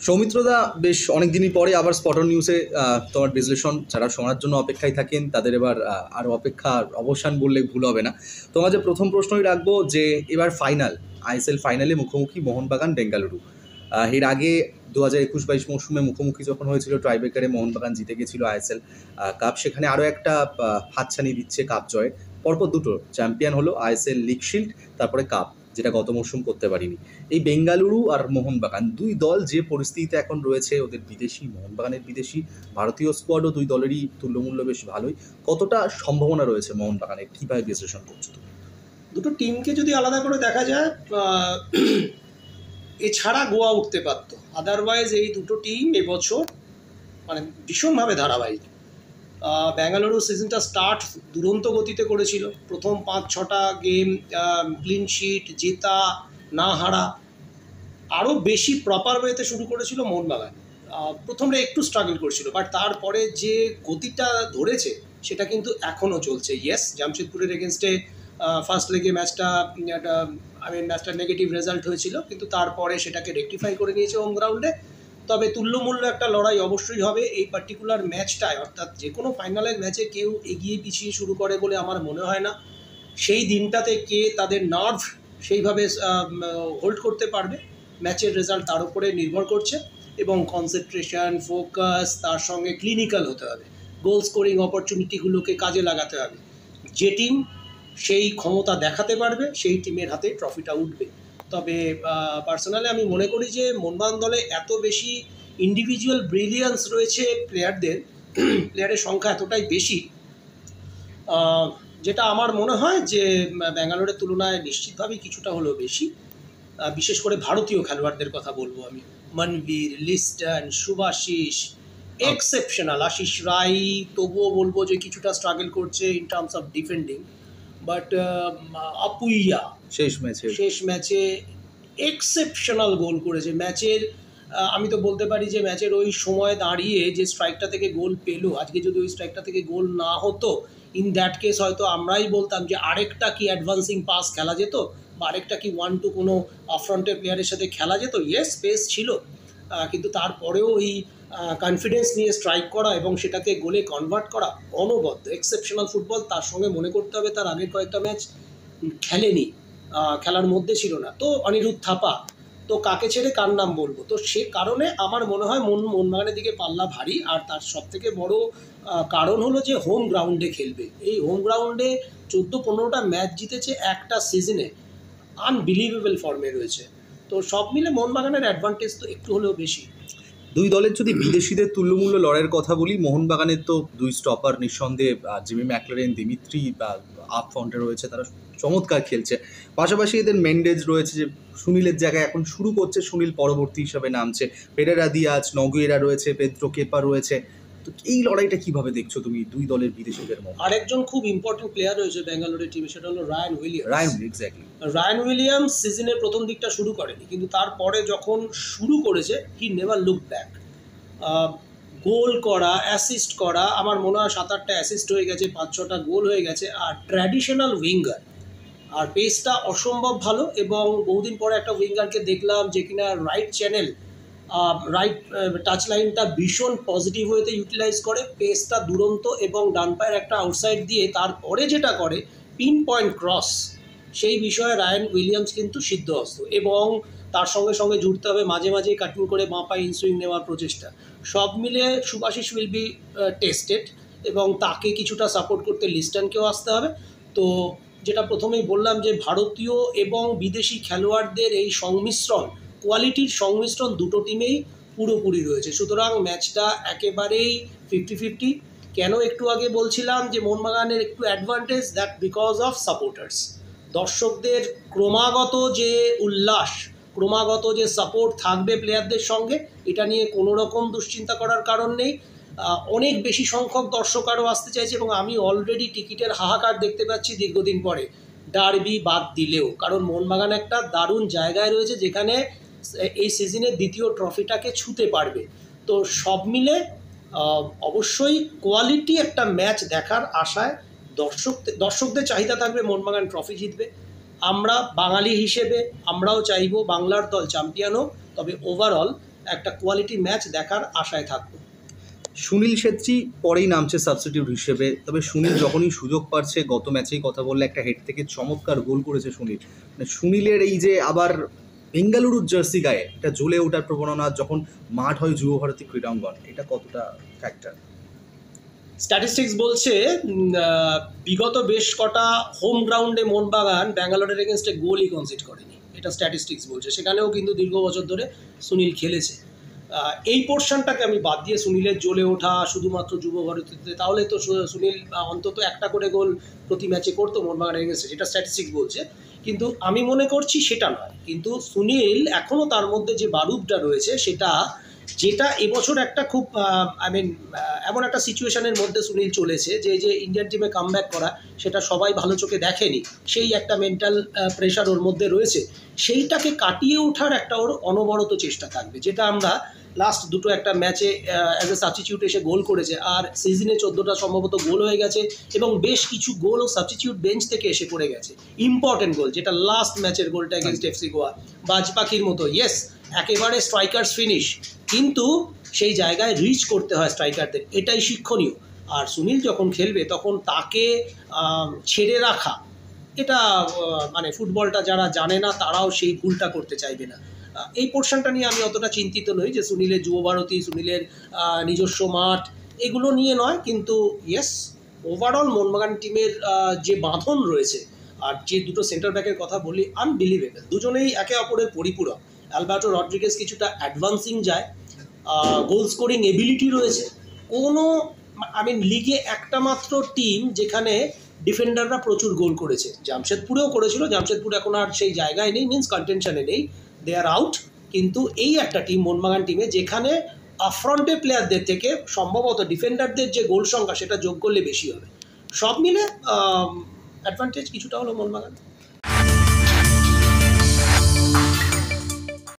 সৌমিত্রদা, বেশ অনেকদিনই পরে আবার স্পটন নিউজে তোমার বিশ্লেষণ যারা শোনার জন্য অপেক্ষায় থাকেন তাদের এবার আরও অপেক্ষার অবসান বললে ভুল হবে না। তোমার যে প্রথম প্রশ্নই রাখবো যে এবার ফাইনাল, আইএসএল ফাইনালে মুখোমুখি মোহনবাগান বেঙ্গালুরু। এর আগে 2021-22 মৌসুমে মুখোমুখি যখন হয়েছিল ট্রাইব্রেকারে মোহনবাগান জিতে গেছিল আইএসএল কাপ, সেখানে আরও একটা হাতছানি দিচ্ছে কাপ জয়ে। পরপর দুটো চ্যাম্পিয়ন হলো, আইএসএল লিগ শিল্ড, তারপরে কাপ, যেটা গত মৌসুম করতে পারিনি। এই বেঙ্গালুরু আর মোহনবাগান দুই দল যে পরিস্থিতিতে এখন রয়েছে, ওদের বিদেশি, মোহনবাগানের বিদেশি, ভারতীয় স্কোয়াডও দুই দলেরই তুল্যমূল্য বেশ ভালোই। কতটা সম্ভাবনা রয়েছে মোহনবাগানের, কীভাবে বিশ্লেষণ করছো তুমি? দুটো টিমকে যদি আলাদা করে দেখা যায়, এছাড়া গোয়া উঠতে পারত। আদারওয়াইজ এই দুটো টিম এবছর মানে ভীষণভাবে ধারাবাহিক। বেঙ্গালুরু সিজনটা স্টার্ট দুরন্ত গতিতে করেছিল, প্রথম 5-6টা গেম ক্লিন শিট, জেতা না হারা, আরও বেশি প্রপার ওয়েতে শুরু করেছিল মোহনবাগান। প্রথমটা একটু স্ট্রাগল করছিল, বাট তারপরে যে গতিটা ধরেছে সেটা কিন্তু এখনও চলছে। ইয়েস, জামশেদপুরের এগেনস্টে ফার্স্ট লেগে ম্যাচটা নেগেটিভ রেজাল্ট হয়েছিল, কিন্তু তারপরে সেটাকে রেকটিফাই করে নিয়েছে হোম গ্রাউন্ডে। তবে তুল্যমূল্য একটা লড়াই অবশ্যই হবে এই পার্টিকুলার ম্যাচটায়। অর্থাৎ যে কোনো ফাইনালের ম্যাচে কেউ এগিয়ে পিছিয়ে শুরু করে বলে আমার মনে হয় না। সেই দিনটাতে কে তাদের নার্ভ সেইভাবে হোল্ড করতে পারবে, ম্যাচের রেজাল্ট তার উপরে নির্ভর করছে। এবং কনসেন্ট্রেশন, ফোকাস, তার সঙ্গে ক্লিনিক্যাল হতে হবে, গোল স্কোরিং অপরচুনিটিগুলোকে কাজে লাগাতে হবে। যে টিম সেই ক্ষমতা দেখাতে পারবে সেই টিমের হাতে ট্রফিটা উঠবে। তবে পার্সোনালি আমি মনে করি যে মোহনবাগান দলে এত বেশি ইন্ডিভিজুয়াল ব্রিলিয়ান্স রয়েছে প্লেয়ারের সংখ্যা এতটাই বেশি, যেটা আমার মনে হয় যে ব্যাঙ্গালোরের তুলনায় নিশ্চিতভাবেই কিছুটা হলেও বেশি। বিশেষ করে ভারতীয় খেলোয়াড়দের কথা বলবো আমি, মনবীর, লিস্টন, শুভাশিস, এক্সেপশনাল। আশিস রাই তবুও বলবো যে কিছুটা স্ট্রাগল করছে in terms of defending, but Apuia শেষ ম্যাচে এক্সেপশনাল গোল করেছে। ম্যাচের আমি তো বলতে পারি যে ম্যাচের ওই সময় দাঁড়িয়ে যে স্ট্রাইকটা থেকে গোল পেলো, আজকে যদি ওই স্ট্রাইকটা থেকে গোল না হতো, ইন দ্যাট কেস হয়তো আমরাই বলতাম যে আরেকটা কি অ্যাডভান্সিং পাস খেলা যেত, বা আরেকটা কি 1-2 কোনো ফ্রন্টের প্লেয়ারের সাথে খেলা যেত। ইয়েস, স্পেস ছিল, কিন্তু তারপরেও ওই কনফিডেন্স নিয়ে স্ট্রাইক করা এবং সেটাকে গোলে কনভার্ট করা অনবদ্য এক্সেপশনাল ফুটবল। তার সঙ্গে মনে করতে হবে তার আগের কয়েকটা ম্যাচ খেলেনি, খেলার মধ্যে ছিল না। তো অনিরুদ্ধ থাপা, তো কাকে ছেড়ে কার নাম বলবো? তো সে কারণে আমার মনে হয় মোহনবাগানের দিকে পাল্লা ভারী। আর তার সবথেকে বড় কারণ হলো যে হোম গ্রাউন্ডে খেলবে। এই হোম গ্রাউন্ডে 14-15টা ম্যাচ জিতেছে একটা সিজনে, আনবিলিভেবল ফর্মে রয়েছে। তো সব মিলে মোহনবাগানের অ্যাডভান্টেজ তো একটু হলেও বেশি। দুই দলের যদি বিদেশিদের তুল্যমূল্য লড়াইয়ের কথা বলি, মোহনবাগানের তো দুই স্টপার নিঃসন্দেহে জিমি ম্যাকলারেন, দিমিত্রি আপ ফ্রন্টে রয়েছে, তারা চমৎকার খেলছে। পাশাপাশি এদের মেন্ডেজ রয়েছে, যে সুনীলের জায়গায় এখন শুরু করছে, সুনীল পরবর্তী হিসাবে নামছে। পেরেরা দিয়াজ, নগুয়েরা রয়েছে, পেদ্রো কেপা রয়েছে। তো এই লড়াইটা কিভাবে দেখছো তুমি দুই দলের বিদেশিদের মধ্যে? আরেকজন খুব ইম্পর্টেন্ট প্লেয়ার রয়েছে ব্যাঙ্গালোরের টিমে, সেটা হলো রায়ান উইলিয়ামস। রায়ান উইলিয়ামস সিজনের প্রথম দিকটা শুরু করেনি, কিন্তু তারপরে যখন শুরু করেছে হি নেভার লুক ব্যাক। গোল করা, অ্যাসিস্ট করা, আমার মনে হয় 7-8টা অ্যাসিস্ট হয়ে গেছে, 5-6টা গোল হয়ে গেছে। আর ট্র্যাডিশনাল উইঙ্গার, আর পেসটা অসম্ভব ভালো। এবং বহুদিন পরে একটা উইঙ্গারকে দেখলাম যে কিনা রাইট চ্যানেল, রাইট টাচ লাইনটা ভীষণ পজিটিভ ওয়েতে ইউটিলাইজ করে, পেসটা দুরন্ত, এবং ডান পায়ের একটা আউটসাইড দিয়ে তারপরে যেটা করে পিন পয়েন্ট ক্রস, সেই বিষয়ে রায়ান উইলিয়ামস কিন্তু সিদ্ধহস্ত। এবং তার সঙ্গে সঙ্গে জুড়তে হবে মাঝে মাঝে কাটিং করে বাঁ পায়ে ইনসুইং নেওয়ার প্রচেষ্টা। সব মিলে শুভাশিস উইল বি টেস্টেড, এবং তাকে কিছুটা সাপোর্ট করতে লিস্টনকেও আসতে হবে। তো যেটা প্রথমেই বললাম যে ভারতীয় এবং বিদেশি খেলোয়াড়দের এই সংমিশ্রণ, কোয়ালিটির সংমিশ্রণ দুটো টিমেই পুরোপুরি রয়েছে। সুতরাং ম্যাচটা একেবারেই 50-50। কেন একটু আগে বলছিলাম যে মোহনবাগানের একটু advantage, that because of supporters. দর্শকদের ক্রমাগত যে উল্লাস, ক্রমাগত যে সাপোর্ট থাকবে প্লেয়ারদের সঙ্গে, এটা নিয়ে কোনো রকম দুশ্চিন্তা করার কারণ নেই। অনেক বেশি সংখ্যক দর্শক আরও আসতে চাইছে, এবং আমি অলরেডি টিকিটের হাহাকার দেখতে পাচ্ছি দীর্ঘদিন পরে, ডার্বি বাদ দিলেও। কারণ মোহনবাগান একটা দারুণ জায়গায় রয়েছে যেখানে এই সিজনের দ্বিতীয় ট্রফিটাকে ছুঁতে পারবে। তো সব মিলে অবশ্যই কোয়ালিটি একটা ম্যাচ দেখার আশায় দর্শকদের চাহিদা থাকবে মোহনবাগান ট্রফি জিতবে। আমরা বাঙালি হিসেবে আমরাও চাইবো বাংলার দল চ্যাম্পিয়ন হোক, তবে ওভারঅল একটা কোয়ালিটি ম্যাচ দেখার আশায় থাকবো। সুনীল ছেত্রী পরেই নামছে সাবস্টিটিউট হিসেবে, তবে সুনীল যখনই সুযোগ পাচ্ছে, গত ম্যাচেই কথা বললে একটা হেড থেকে চমৎকার গোল করেছে সুনীল। মানে সুনীলের এই যে আবার বেঙ্গালুরুর জার্সি গায়ে এটা জ্বলে ওঠার প্রবণতা যখন মাঠ হয় যুব ভারতী ক্রীড়াঙ্গন, এটা কতটা ফ্যাক্টর? স্ট্যাটিস্টিক্স বলছে বিগত বেশ কটা হোম গ্রাউন্ডে মোহনবাগান ব্যাঙ্গালোরের এগেনস্টে গোলই কনসিড করেনি, এটা স্ট্যাটিস্টিক্স বলছে। সেখানেও কিন্তু দীর্ঘ বছর ধরে সুনীল খেলেছে। এই পোর্শনটাকে আমি বাদ দিয়ে সুনীলের জ্বলে ওঠা শুধুমাত্র যুব ভারতীতে, তাহলে তো সুনীল অন্তত একটা করে গোল প্রতি ম্যাচে করতো মোহনবাগানের এগেনস্টে, যেটা স্ট্যাটিস্টিক্স বলছে। কিন্তু আমি মনে করছি সেটা নয়, কিন্তু সুনীল এখনও তার মধ্যে যে বারুদটা রয়েছে সেটা, যেটা এবছর একটা খুব এমন একটা সিচুয়েশনের মধ্যে সুনীল চলেছে যে ইন্ডিয়ান টিমে কামব্যাক করা, সেটা সবাই ভালো চোখে দেখেনি। সেই একটা মেন্টাল প্রেশার ওর মধ্যে রয়েছে, সেইটাকে কাটিয়ে ওঠার একটা ওর অনবরত চেষ্টা থাকবে, যেটা আমরা লাস্ট দুটো একটা ম্যাচে অ্যাজ এ সাবস্টিটিউট এসে গোল করেছে, আর সিজনে 14টা সম্ভবত গোল হয়ে গেছে, এবং বেশ কিছু গোলও সাবস্টিটিউট বেঞ্চ থেকে এসে পড়ে গেছে। ইম্পর্টেন্ট গোল, যেটা লাস্ট ম্যাচের গোলটা এগেনস্ট এফসি গোয়া, বাজ পাখির মতো, ইয়েস একেবারে স্ট্রাইকার্স ফিনিশ, কিন্তু সেই জায়গায় রিচ করতে হয় স্ট্রাইকারদের, এটাই শিক্ষণীয়। আর সুনীল যখন খেলবে তখন তাকে ছেড়ে রাখা, এটা মানে ফুটবলটা যারা জানে না তারাও সেই ভুলটা করতে চাইবে না। এই পোর্শনটা নিয়ে আমি অতটা চিন্তিত নই, যে সুনীলের যুব ভারতী, সুনীলের নিজস্ব মাঠ, এগুলো নিয়ে নয়। কিন্তু ইয়েস, ওভারঅল মোহনবাগান টিমের যে বাঁধন রয়েছে, আর যে দুটো সেন্টার ব্যাকের কথা বলি, আনবিলিভেবল, দুজনেই একে অপরের পরিপূরক। অ্যালবার্টো রড্রিগেজ কিছুটা অ্যাডভান্সিং যায়, গোল স্কোরিং এবিলিটি রয়েছে। কোনো লিগে একটা মাত্র টিম যেখানে ডিফেন্ডাররা প্রচুর গোল করেছে, জামশেদপুরেও করেছিল, জামশেদপুর এখন আর সেই জায়গায় নেই, মিন্স কন্টেনশনে নেই, দে আর আউট। কিন্তু এই একটা টিম মোহনবাগান টিমে যেখানে আফ্রন্টে প্লেয়ারদের থেকে সম্ভবত ডিফেন্ডারদের যে গোল সংখ্যা সেটা যোগ করলে বেশি হবে। সব মিলে অ্যাডভান্টেজ কিছুটা হলো মোহনবাগান।